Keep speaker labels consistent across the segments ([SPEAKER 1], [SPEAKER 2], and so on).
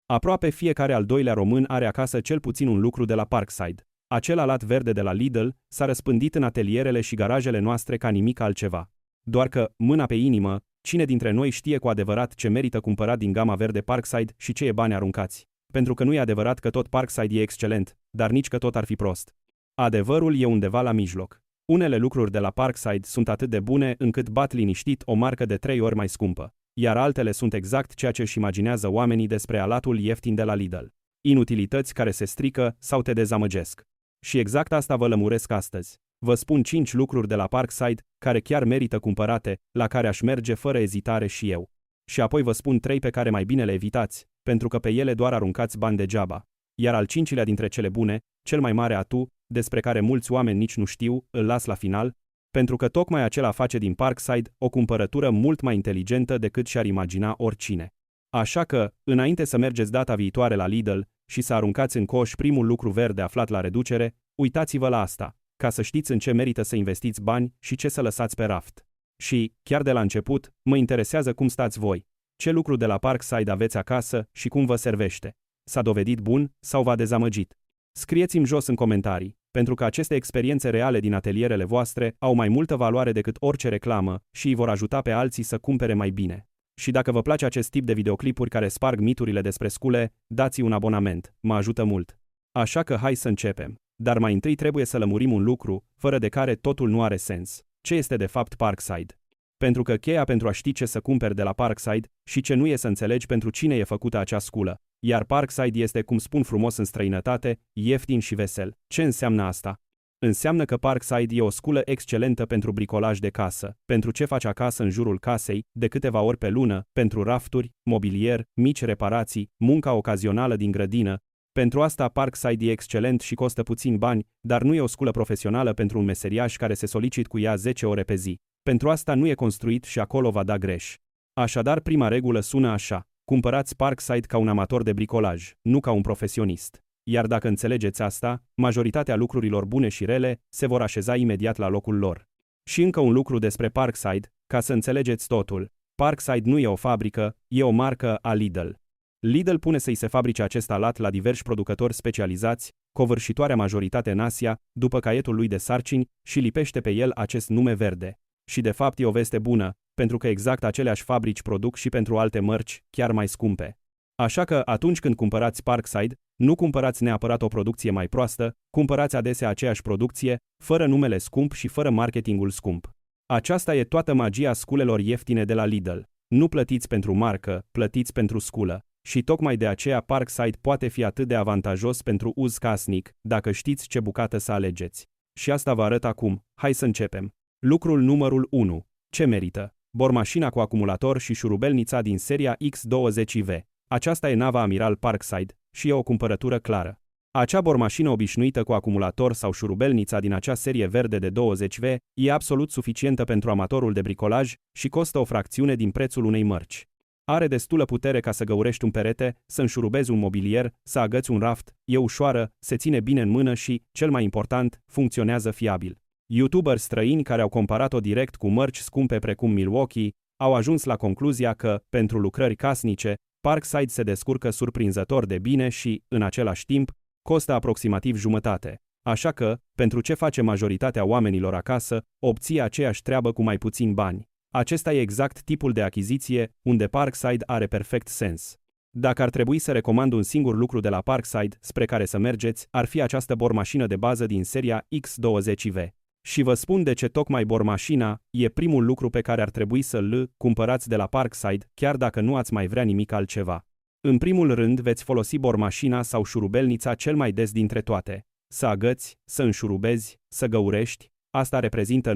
[SPEAKER 1] Aproape fiecare al doilea român are acasă cel puțin un lucru de la Parkside. Acel alat verde de la Lidl s-a răspândit în atelierele și garajele noastre ca nimic altceva. Doar că, mâna pe inimă, cine dintre noi știe cu adevărat ce merită cumpărat din gama verde Parkside și ce e bani aruncați? Pentru că nu e adevărat că tot Parkside e excelent, dar nici că tot ar fi prost. Adevărul e undeva la mijloc. Unele lucruri de la Parkside sunt atât de bune încât bat liniștit o marcă de 3 ori mai scumpă, iar altele sunt exact ceea ce își imaginează oamenii despre alatul ieftin de la Lidl. Inutilități care se strică sau te dezamăgesc. Și exact asta vă lămuresc astăzi. Vă spun 5 lucruri de la Parkside care chiar merită cumpărate, la care aș merge fără ezitare și eu. Și apoi vă spun 3 pe care mai bine le evitați, pentru că pe ele doar aruncați bani degeaba. Iar al 5-lea dintre cele bune, cel mai mare atu, despre care mulți oameni nici nu știu, îl las la final, pentru că tocmai acela face din Parkside o cumpărătură mult mai inteligentă decât și-ar imagina oricine. Așa că, înainte să mergeți data viitoare la Lidl și să aruncați în coș primul lucru verde aflat la reducere, uitați-vă la asta, ca să știți în ce merită să investiți bani și ce să lăsați pe raft. Și, chiar de la început, mă interesează cum stați voi. Ce lucru de la Parkside aveți acasă și cum vă servește? S-a dovedit bun sau v-a dezamăgit? Scrieți-mi jos în comentarii, pentru că aceste experiențe reale din atelierele voastre au mai multă valoare decât orice reclamă și îi vor ajuta pe alții să cumpere mai bine. Și dacă vă place acest tip de videoclipuri care sparg miturile despre scule, dați un abonament, mă ajută mult. Așa că hai să începem. Dar mai întâi trebuie să lămurim un lucru, fără de care totul nu are sens. Ce este de fapt Parkside? Pentru că cheia pentru a ști ce să cumperi de la Parkside și ce nu e să înțelegi pentru cine e făcută acea sculă. Iar Parkside este, cum spun frumos în străinătate, ieftin și vesel. Ce înseamnă asta? Înseamnă că Parkside e o sculă excelentă pentru bricolaj de casă, pentru ce faci acasă în jurul casei, de câteva ori pe lună, pentru rafturi, mobilier, mici reparații, munca ocazională din grădină. Pentru asta Parkside e excelent și costă puțin bani, dar nu e o sculă profesională pentru un meseriaș care se solicit cu ea 10 ore pe zi. Pentru asta nu e construit și acolo va da greș. Așadar, prima regulă sună așa: cumpărați Parkside ca un amator de bricolaj, nu ca un profesionist. Iar dacă înțelegeți asta, majoritatea lucrurilor bune și rele se vor așeza imediat la locul lor. Și încă un lucru despre Parkside, ca să înțelegeți totul. Parkside nu e o fabrică, e o marcă a Lidl. Lidl pune să-i se fabrice acest alat la diversi producători specializați, covârșitoarea majoritate în Asia, după caietul lui de sarcini și lipește pe el acest nume verde. Și de fapt e o veste bună, pentru că exact aceleași fabrici produc și pentru alte mărci, chiar mai scumpe. Așa că atunci când cumpărați Parkside, nu cumpărați neapărat o producție mai proastă, cumpărați adesea aceeași producție, fără numele scump și fără marketingul scump. Aceasta e toată magia sculelor ieftine de la Lidl. Nu plătiți pentru marcă, plătiți pentru sculă. Și tocmai de aceea Parkside poate fi atât de avantajos pentru uz casnic, dacă știți ce bucată să alegeți. Și asta vă arăt acum. Hai să începem. Lucrul numărul 1. Ce merită? Bormașina cu acumulator și șurubelnița din seria X20V. Aceasta e nava Amiral Parkside și e o cumpărătură clară. Acea bormașină obișnuită cu acumulator sau șurubelnița din acea serie verde de 20V e absolut suficientă pentru amatorul de bricolaj și costă o fracțiune din prețul unei mărci. Are destulă putere ca să găurești un perete, să înșurubezi un mobilier, să agăți un raft, e ușoară, se ține bine în mână și, cel mai important, funcționează fiabil. YouTuberi străini care au comparat-o direct cu mărci scumpe precum Milwaukee, au ajuns la concluzia că, pentru lucrări casnice, Parkside se descurcă surprinzător de bine și, în același timp, costă aproximativ jumătate. Așa că, pentru ce face majoritatea oamenilor acasă, obții aceeași treabă cu mai puțini bani. Acesta e exact tipul de achiziție unde Parkside are perfect sens. Dacă ar trebui să recomand un singur lucru de la Parkside spre care să mergeți, ar fi această bormașină de bază din seria X20V. Și vă spun de ce tocmai bormașina e primul lucru pe care ar trebui să-l cumpărați de la Parkside, chiar dacă nu ați mai vrea nimic altceva. În primul rând veți folosi bormașina sau șurubelnița cel mai des dintre toate. Să agăți, să înșurubezi, să găurești, asta reprezintă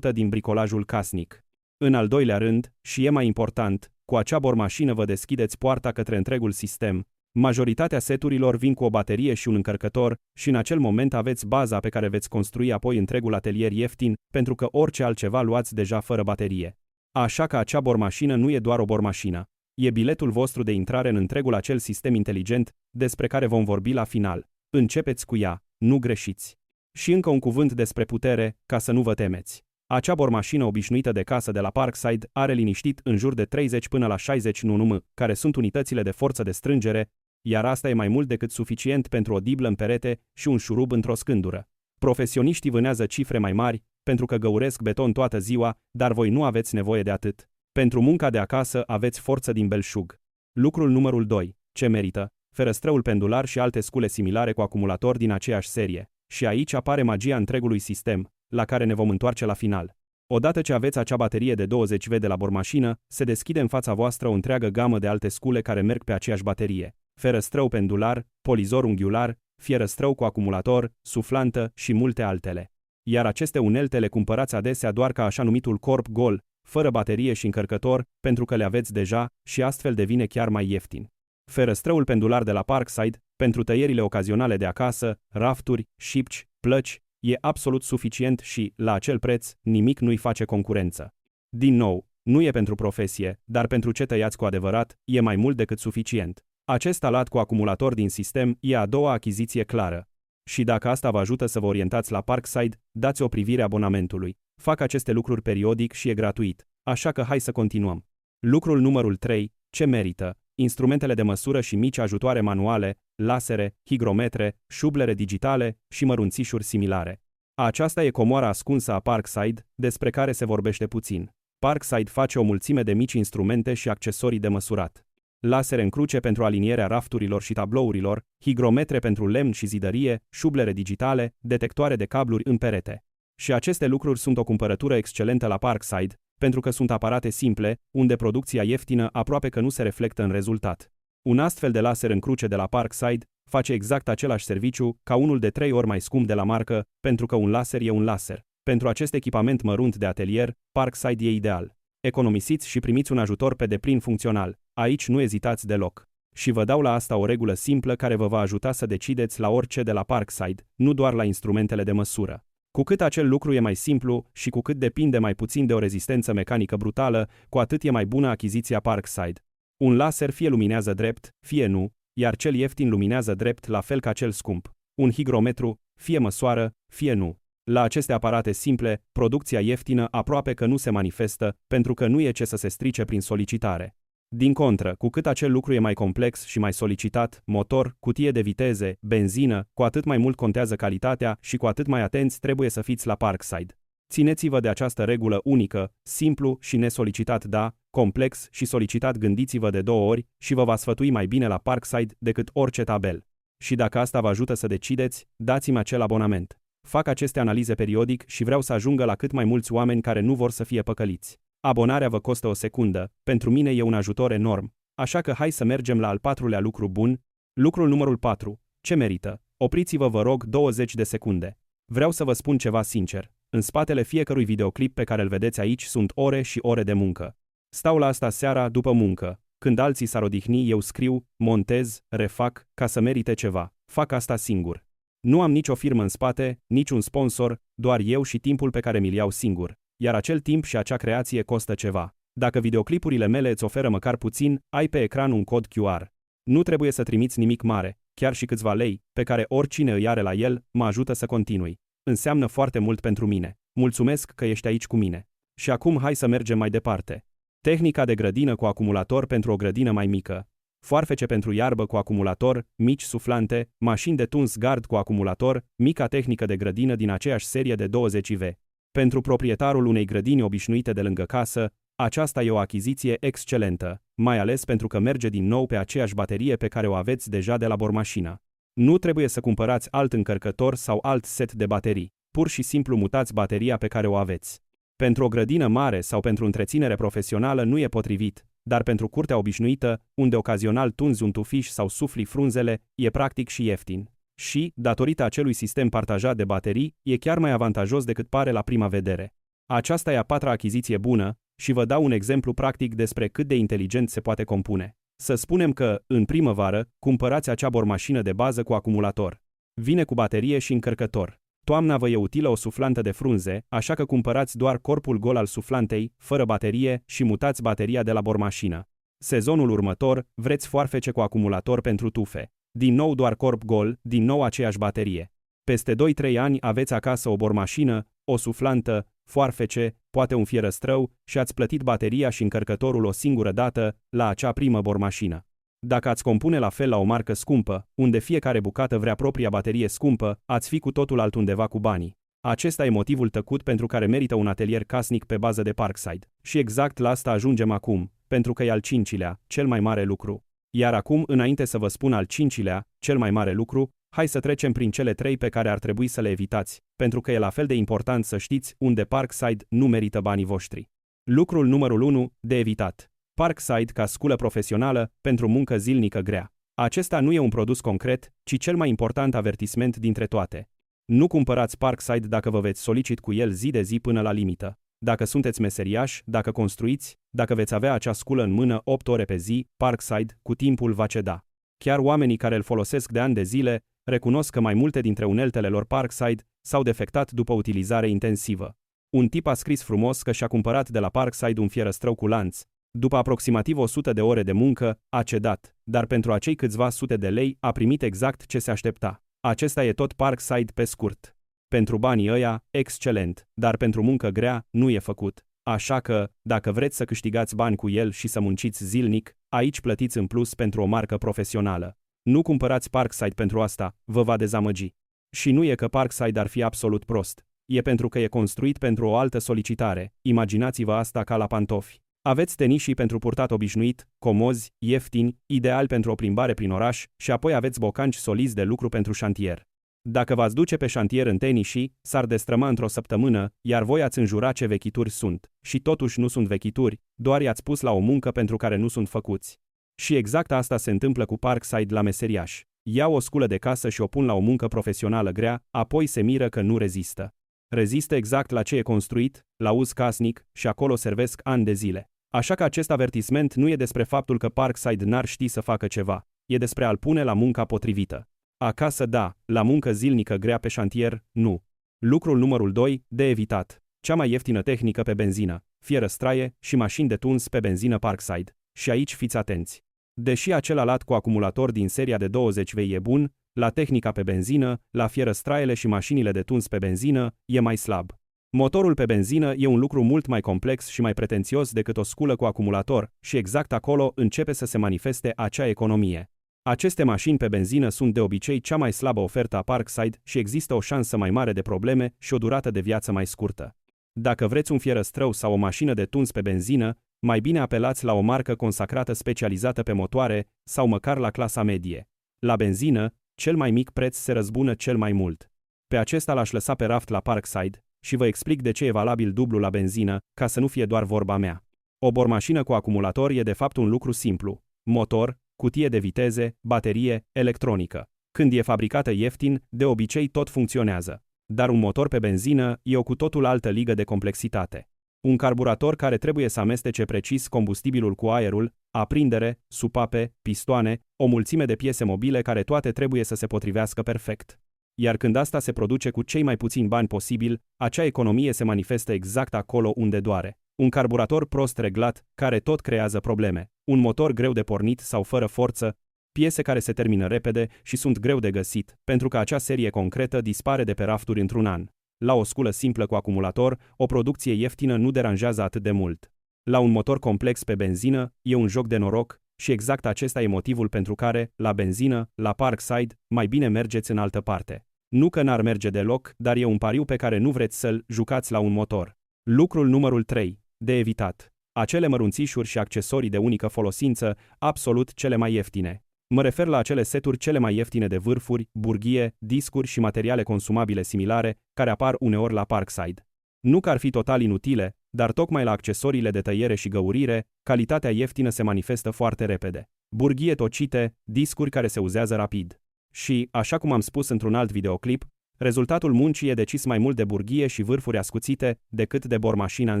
[SPEAKER 1] 90% din bricolajul casnic. În al doilea rând, și e mai important, cu acea bormașină vă deschideți poarta către întregul sistem. Majoritatea seturilor vin cu o baterie și un încărcător și în acel moment aveți baza pe care veți construi apoi întregul atelier ieftin, pentru că orice altceva luați deja fără baterie. Așa că acea bormașină nu e doar o bormașină. E biletul vostru de intrare în întregul acel sistem inteligent despre care vom vorbi la final. Începeți cu ea, nu greșiți. Și încă un cuvânt despre putere, ca să nu vă temeți. Acea bormașină obișnuită de casă de la Parkside are liniștit în jur de 30 până la 60 Nm, care sunt unitățile de forță de strângere, iar asta e mai mult decât suficient pentru o diblă în perete și un șurub într-o scândură. Profesioniștii vânează cifre mai mari, pentru că găuresc beton toată ziua, dar voi nu aveți nevoie de atât. Pentru munca de acasă aveți forță din belșug. Lucrul numărul 2. Ce merită? Ferăstrăul pendular și alte scule similare cu acumulator din aceeași serie. Și aici apare magia întregului sistem, la care ne vom întoarce la final. Odată ce aveți acea baterie de 20V de la bormașină, se deschide în fața voastră o întreagă gamă de alte scule care merg pe aceeași baterie. Ferăstrău pendular, polizor unghiular, fierăstrău cu acumulator, suflantă și multe altele. Iar aceste unelte le cumpărați adesea doar ca așa numitul corp gol, fără baterie și încărcător, pentru că le aveți deja și astfel devine chiar mai ieftin. Ferăstrăul pendular de la Parkside, pentru tăierile ocazionale de acasă, rafturi, șipci, plăci, e absolut suficient și, la acel preț, nimic nu-i face concurență. Din nou, nu e pentru profesie, dar pentru ce tăiați cu adevărat, e mai mult decât suficient. Acest alat cu acumulator din sistem e a doua achiziție clară. Și dacă asta vă ajută să vă orientați la Parkside, dați o privire abonamentului. Fac aceste lucruri periodic și e gratuit, așa că hai să continuăm. Lucrul numărul 3. Ce merită? Instrumentele de măsură și mici ajutoare manuale, lasere, higrometre, șublere digitale și mărunțișuri similare. Aceasta e comoara ascunsă a Parkside, despre care se vorbește puțin. Parkside face o mulțime de mici instrumente și accesorii de măsurat. Lasere în cruce pentru alinierea rafturilor și tablourilor, higrometre pentru lemn și zidărie, șublere digitale, detectoare de cabluri în perete. Și aceste lucruri sunt o cumpărătură excelentă la Parkside, pentru că sunt aparate simple, unde producția ieftină aproape că nu se reflectă în rezultat. Un astfel de laser în cruce de la Parkside face exact același serviciu ca unul de 3 ori mai scump de la marcă, pentru că un laser e un laser. Pentru acest echipament mărunt de atelier, Parkside e ideal. Economisiți și primiți un ajutor pe deplin funcțional. Aici nu ezitați deloc. Și vă dau la asta o regulă simplă care vă va ajuta să decideți la orice de la Parkside, nu doar la instrumentele de măsură. Cu cât acel lucru e mai simplu și cu cât depinde mai puțin de o rezistență mecanică brutală, cu atât e mai bună achiziția Parkside. Un laser fie luminează drept, fie nu, iar cel ieftin luminează drept la fel ca cel scump. Un higrometru, fie măsoară, fie nu. La aceste aparate simple, producția ieftină aproape că nu se manifestă, pentru că nu e ce să se strice prin solicitare. Din contră, cu cât acel lucru e mai complex și mai solicitat, motor, cutie de viteze, benzină, cu atât mai mult contează calitatea și cu atât mai atenți trebuie să fiți la Parkside. Țineți-vă de această regulă unică, simplu și nesolicitat da, complex și solicitat gândiți-vă de 2 ori și vă va sfătui mai bine la Parkside decât orice tabel. Și dacă asta vă ajută să decideți, dați-mi acel abonament. Fac aceste analize periodic și vreau să ajungă la cât mai mulți oameni care nu vor să fie păcăliți. Abonarea vă costă o secundă, pentru mine e un ajutor enorm, așa că hai să mergem la al 4-lea lucru bun. Lucrul numărul 4. Ce merită? Opriți-vă, vă rog, 20 de secunde. Vreau să vă spun ceva sincer. În spatele fiecărui videoclip pe care îl vedeți aici sunt ore și ore de muncă. Stau la asta seara după muncă. Când alții s-ar odihni, eu scriu, montez, refac, ca să merite ceva. Fac asta singur. Nu am nicio firmă în spate, niciun sponsor, doar eu și timpul pe care mi-l iau singur. Iar acel timp și acea creație costă ceva. Dacă videoclipurile mele îți oferă măcar puțin, ai pe ecran un cod QR. Nu trebuie să trimiți nimic mare, chiar și câțiva lei, pe care oricine îi are la el, mă ajută să continui. Înseamnă foarte mult pentru mine. Mulțumesc că ești aici cu mine. Și acum hai să mergem mai departe. Tehnica de grădină cu acumulator pentru o grădină mai mică. Foarfece pentru iarbă cu acumulator, mici suflante, mașini de tuns gard cu acumulator, mica tehnică de grădină din aceeași serie de 20V. Pentru proprietarul unei grădini obișnuite de lângă casă, aceasta e o achiziție excelentă, mai ales pentru că merge din nou pe aceeași baterie pe care o aveți deja de la bormașină. Nu trebuie să cumpărați alt încărcător sau alt set de baterii, pur și simplu mutați bateria pe care o aveți. Pentru o grădină mare sau pentru întreținere profesională nu e potrivit, dar pentru curtea obișnuită, unde ocazional tunzi un tufiș sau sufli frunzele, e practic și ieftin. Și, datorită acelui sistem partajat de baterii, e chiar mai avantajos decât pare la prima vedere. Aceasta e a 4-a achiziție bună și vă dau un exemplu practic despre cât de inteligent se poate compune. Să spunem că, în primăvară, cumpărați acea bormașină de bază cu acumulator. Vine cu baterie și încărcător. Toamna vă e utilă o suflantă de frunze, așa că cumpărați doar corpul gol al suflantei, fără baterie, și mutați bateria de la bormașină. Sezonul următor, vreți foarfece cu acumulator pentru tufe. Din nou doar corp gol, din nou aceeași baterie. Peste 2-3 ani aveți acasă o bormașină, o suflantă, foarfece, poate un fierăstrău și ați plătit bateria și încărcătorul o singură dată la acea primă bormașină. Dacă ați compune la fel la o marcă scumpă, unde fiecare bucată vrea propria baterie scumpă, ați fi cu totul altundeva cu banii. Acesta e motivul tăcut pentru care merită un atelier casnic pe bază de Parkside. Și exact la asta ajungem acum, pentru că e al cincilea, cel mai mare lucru. Iar acum, înainte să vă spun al cincilea, cel mai mare lucru, hai să trecem prin cele 3 pe care ar trebui să le evitați, pentru că e la fel de important să știți unde Parkside nu merită banii voștri. Lucrul numărul 1, de evitat. Parkside ca sculă profesională pentru muncă zilnică grea. Acesta nu e un produs concret, ci cel mai important avertisment dintre toate. Nu cumpărați Parkside dacă vă veți solicit cu el zi de zi până la limită. Dacă sunteți meseriași, dacă construiți, dacă veți avea acea sculă în mână 8 ore pe zi, Parkside cu timpul va ceda. Chiar oamenii care îl folosesc de ani de zile recunosc că mai multe dintre uneltele lor Parkside s-au defectat după utilizare intensivă. Un tip a scris frumos că și-a cumpărat de la Parkside un fierăstrău cu lanț. După aproximativ 100 de ore de muncă, a cedat, dar pentru acei câțiva sute de lei a primit exact ce se aștepta. Acesta e tot Parkside pe scurt. Pentru banii ăia, excelent, dar pentru muncă grea, nu e făcut. Așa că, dacă vreți să câștigați bani cu el și să munciți zilnic, aici plătiți în plus pentru o marcă profesională. Nu cumpărați Parkside pentru asta, vă va dezamăgi. Și nu e că Parkside ar fi absolut prost. E pentru că e construit pentru o altă solicitare. Imaginați-vă asta ca la pantofi. Aveți tenișii pentru purtat obișnuit, comozi, ieftini, ideal pentru o plimbare prin oraș și apoi aveți bocanci solizi de lucru pentru șantier. Dacă v-ați duce pe șantier în tenișii, s-ar destrăma într-o săptămână, iar voi ați înjura ce vechituri sunt. Și totuși nu sunt vechituri, doar i-ați pus la o muncă pentru care nu sunt făcuți. Și exact asta se întâmplă cu Parkside la meseriași. Iau o sculă de casă și o pun la o muncă profesională grea, apoi se miră că nu rezistă. Rezistă exact la ce e construit, la uz casnic, și acolo servesc ani de zile. Așa că acest avertisment nu e despre faptul că Parkside n-ar ști să facă ceva, e despre a-l pune la munca potrivită. Acasă da, la muncă zilnică grea pe șantier, nu. Lucrul numărul 2, de evitat. Cea mai ieftină tehnică pe benzină, fierăstraie și mașini de tuns pe benzină Parkside. Și aici fiți atenți. Deși acel alat cu acumulator din seria de 20 vei e bun, la tehnica pe benzină, la fierăstraiele și mașinile de tuns pe benzină, e mai slab. Motorul pe benzină e un lucru mult mai complex și mai pretențios decât o sculă cu acumulator și exact acolo începe să se manifeste acea economie. Aceste mașini pe benzină sunt de obicei cea mai slabă ofertă a Parkside și există o șansă mai mare de probleme și o durată de viață mai scurtă. Dacă vreți un fierăstrău sau o mașină de tuns pe benzină, mai bine apelați la o marcă consacrată specializată pe motoare sau măcar la clasa medie. La benzină, cel mai mic preț se răzbună cel mai mult. Pe acesta l-aș lăsa pe raft la Parkside și vă explic de ce e valabil dublu la benzină, ca să nu fie doar vorba mea. O bormașină cu acumulator e de fapt un lucru simplu. Motor, cutie de viteze, baterie, electronică. Când e fabricată ieftin, de obicei tot funcționează. Dar un motor pe benzină e o cu totul altă ligă de complexitate. Un carburator care trebuie să amestece precis combustibilul cu aerul, aprindere, supape, pistoane, o mulțime de piese mobile care toate trebuie să se potrivească perfect. Iar când asta se produce cu cei mai puțini bani posibil, acea economie se manifestă exact acolo unde doare. Un carburator prost reglat, care tot creează probleme. Un motor greu de pornit sau fără forță, piese care se termină repede și sunt greu de găsit, pentru că acea serie concretă dispare de pe rafturi într-un an. La o sculă simplă cu acumulator, o producție ieftină nu deranjează atât de mult. La un motor complex pe benzină, e un joc de noroc și exact acesta e motivul pentru care, la benzină, la Parkside, mai bine mergeți în altă parte. Nu că n-ar merge deloc, dar e un pariu pe care nu vreți să-l jucați la un motor. Lucrul numărul 3, de evitat. Acele mărunțișuri și accesorii de unică folosință, absolut cele mai ieftine. Mă refer la acele seturi cele mai ieftine de vârfuri, burghie, discuri și materiale consumabile similare, care apar uneori la Parkside. Nu că ar fi total inutile, dar tocmai la accesoriile de tăiere și găurire, calitatea ieftină se manifestă foarte repede. Burghie tocite, discuri care se uzează rapid. Și, așa cum am spus într-un alt videoclip, rezultatul muncii e decis mai mult de burghie și vârfuri ascuțite decât de bormașina în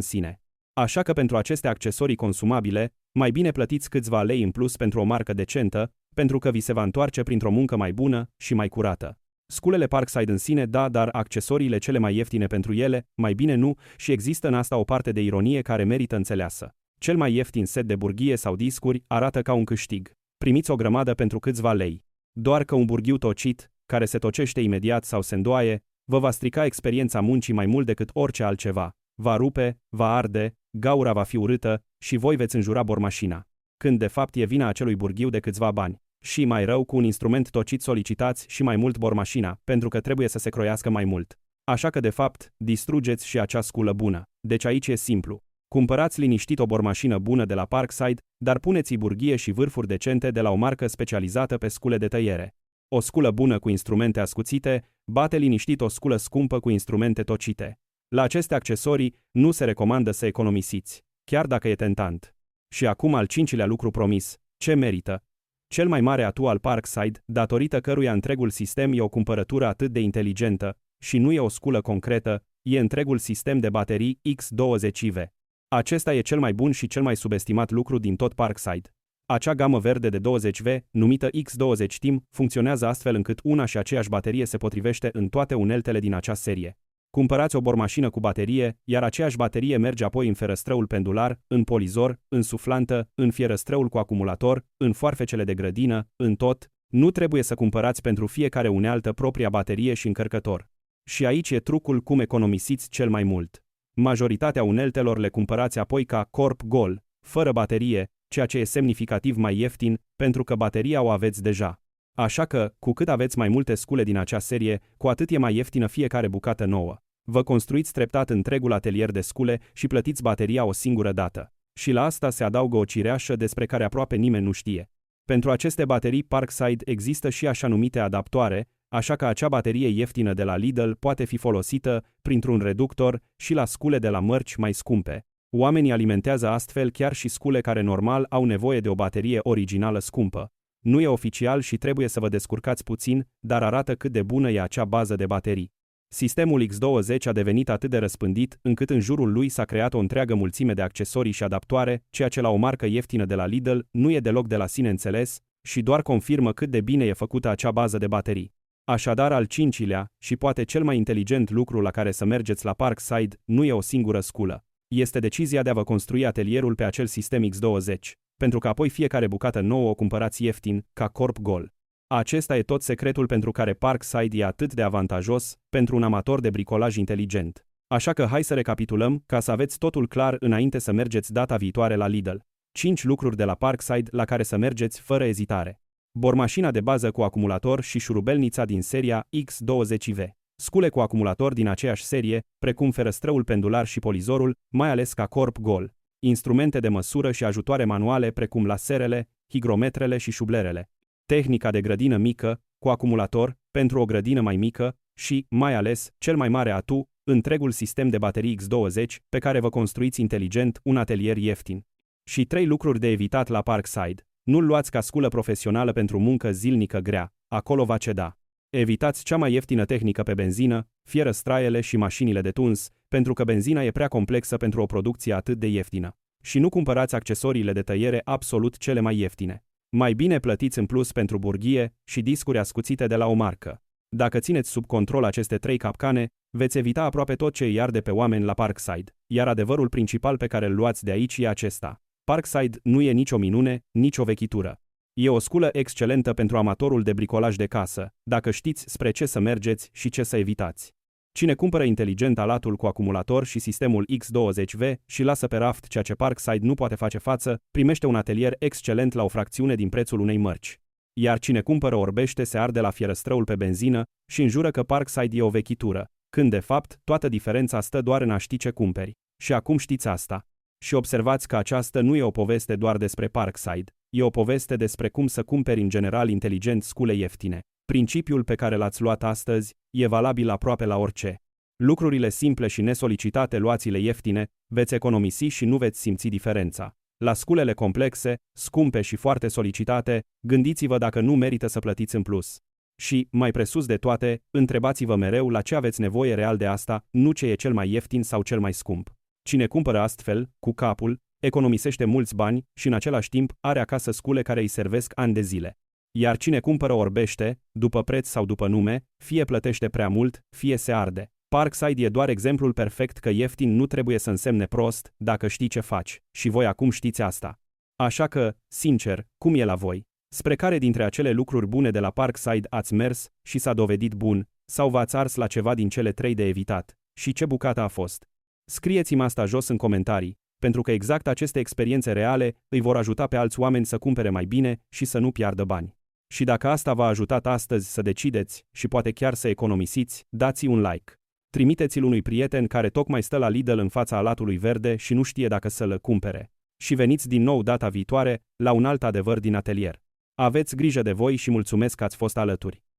[SPEAKER 1] sine. Așa că pentru aceste accesorii consumabile, mai bine plătiți câțiva lei în plus pentru o marcă decentă, pentru că vi se va întoarce printr-o muncă mai bună și mai curată. Sculele Parkside în sine, da, dar accesoriile cele mai ieftine pentru ele, mai bine nu, și există în asta o parte de ironie care merită înțeleasă. Cel mai ieftin set de burghie sau discuri arată ca un câștig. Primiți o grămadă pentru câțiva lei. Doar că un burghiu tocit, care se tocește imediat sau se îndoaie, vă va strica experiența muncii mai mult decât orice altceva. va rupe, va arde, gaura va fi urâtă și voi veți înjura bormașina. Când de fapt e vina acelui burghiu de câțiva bani. Și mai rău, cu un instrument tocit solicitați și mai mult bormașina, pentru că trebuie să se croiască mai mult. Așa că de fapt, distrugeți și acea sculă bună. Deci aici e simplu. Cumpărați liniștit o bormașină bună de la Parkside, dar puneți-i burghie și vârfuri decente de la o marcă specializată pe scule de tăiere. O sculă bună cu instrumente ascuțite bate liniștit o sculă scumpă cu instrumente tocite. La aceste accesorii nu se recomandă să economisiți, chiar dacă e tentant. Și acum al cincilea lucru promis, ce merită? Cel mai mare atu al Parkside, datorită căruia întregul sistem e o cumpărătură atât de inteligentă, și nu e o sculă concretă, e întregul sistem de baterii X20V. Acesta e cel mai bun și cel mai subestimat lucru din tot Parkside. Acea gamă verde de 20V, numită X20 Team, funcționează astfel încât una și aceeași baterie se potrivește în toate uneltele din acea serie. Cumpărați o bormașină cu baterie, iar aceeași baterie merge apoi în ferăstrăul pendular, în polizor, în suflantă, în fierăstrăul cu acumulator, în foarfecele de grădină, în tot. Nu trebuie să cumpărați pentru fiecare unealtă propria baterie și încărcător. Și aici e trucul cum economisiți cel mai mult. Majoritatea uneltelor le cumpărați apoi ca corp gol, fără baterie, ceea ce e semnificativ mai ieftin, pentru că bateria o aveți deja. Așa că, cu cât aveți mai multe scule din acea serie, cu atât e mai ieftină fiecare bucată nouă. Vă construiți treptat întregul atelier de scule și plătiți bateria o singură dată. Și la asta se adaugă o cireașă despre care aproape nimeni nu știe. Pentru aceste baterii Parkside există și așa numite adaptoare, așa că acea baterie ieftină de la Lidl poate fi folosită printr-un reductor și la scule de la mărci mai scumpe. Oamenii alimentează astfel chiar și scule care normal au nevoie de o baterie originală scumpă. Nu e oficial și trebuie să vă descurcați puțin, dar arată cât de bună e acea bază de baterii. Sistemul X20 a devenit atât de răspândit, încât în jurul lui s-a creat o întreagă mulțime de accesorii și adaptoare, ceea ce la o marcă ieftină de la Lidl nu e deloc de la sine înțeles și doar confirmă cât de bine e făcută acea bază de baterii. Așadar, al cincilea, și poate cel mai inteligent lucru la care să mergeți la Parkside, nu e o singură sculă. Este decizia de a vă construi atelierul pe acel sistem X20, pentru că apoi fiecare bucată nouă o cumpărați ieftin, ca corp gol. Acesta e tot secretul pentru care Parkside e atât de avantajos pentru un amator de bricolaj inteligent. Așa că hai să recapitulăm, ca să aveți totul clar înainte să mergeți data viitoare la Lidl. 5 lucruri de la Parkside la care să mergeți fără ezitare. Bormașina de bază cu acumulator și șurubelnița din seria X20V. Scule cu acumulator din aceeași serie, precum ferăstrăul pendular și polizorul, mai ales ca corp gol. Instrumente de măsură și ajutoare manuale precum laserele, higrometrele și șublerele. Tehnica de grădină mică, cu acumulator, pentru o grădină mai mică și, mai ales, cel mai mare atu, întregul sistem de baterii X20 pe care vă construiți inteligent un atelier ieftin. Și 3 lucruri de evitat la Parkside. Nu-l luați ca sculă profesională pentru muncă zilnică grea, acolo va ceda. Evitați cea mai ieftină tehnică pe benzină, fierăstraiele și mașinile de tuns, pentru că benzina e prea complexă pentru o producție atât de ieftină. Și nu cumpărați accesoriile de tăiere absolut cele mai ieftine. Mai bine plătiți în plus pentru burghie și discuri ascuțite de la o marcă. Dacă țineți sub control aceste 3 capcane, veți evita aproape tot ce îi arde pe oameni la Parkside, iar adevărul principal pe care îl luați de aici e acesta. Parkside nu e nicio minune, nicio vechitură. E o sculă excelentă pentru amatorul de bricolaj de casă, dacă știți spre ce să mergeți și ce să evitați. Cine cumpără inteligent alatul cu acumulator și sistemul X20V și lasă pe raft ceea ce Parkside nu poate face față, primește un atelier excelent la o fracțiune din prețul unei mărci. Iar cine cumpără orbește se arde la fierăstrăul pe benzină și înjură că Parkside e o vechitură, când de fapt toată diferența stă doar în a ști ce cumperi. Și acum știți asta. Și observați că aceasta nu e o poveste doar despre Parkside, e o poveste despre cum să cumperi în general inteligent scule ieftine. Principiul pe care l-ați luat astăzi e valabil aproape la orice. Lucrurile simple și nesolicitate luați-le ieftine, veți economisi și nu veți simți diferența. La sculele complexe, scumpe și foarte solicitate, gândiți-vă dacă nu merită să plătiți în plus. Și, mai presus de toate, întrebați-vă mereu la ce aveți nevoie real de asta, nu ce e cel mai ieftin sau cel mai scump. Cine cumpără astfel, cu capul, economisește mulți bani și în același timp are acasă scule care îi servesc ani de zile. Iar cine cumpără orbește, după preț sau după nume, fie plătește prea mult, fie se arde. Parkside e doar exemplul perfect că ieftin nu trebuie să însemne prost, dacă știi ce faci, și voi acum știți asta. Așa că, sincer, cum e la voi? Spre care dintre acele lucruri bune de la Parkside ați mers și s-a dovedit bun, sau v-ați ars la ceva din cele 3 de evitat? Și ce bucată a fost? Scrieți-mi asta jos în comentarii, pentru că exact aceste experiențe reale îi vor ajuta pe alți oameni să cumpere mai bine și să nu piardă bani. Și dacă asta v-a ajutat astăzi să decideți și poate chiar să economisiți, dați-i un like. Trimiteți-l unui prieten care tocmai stă la Lidl în fața alatului verde și nu știe dacă să-l cumpere. Și veniți din nou data viitoare la un alt adevăr din atelier. Aveți grijă de voi și mulțumesc că ați fost alături.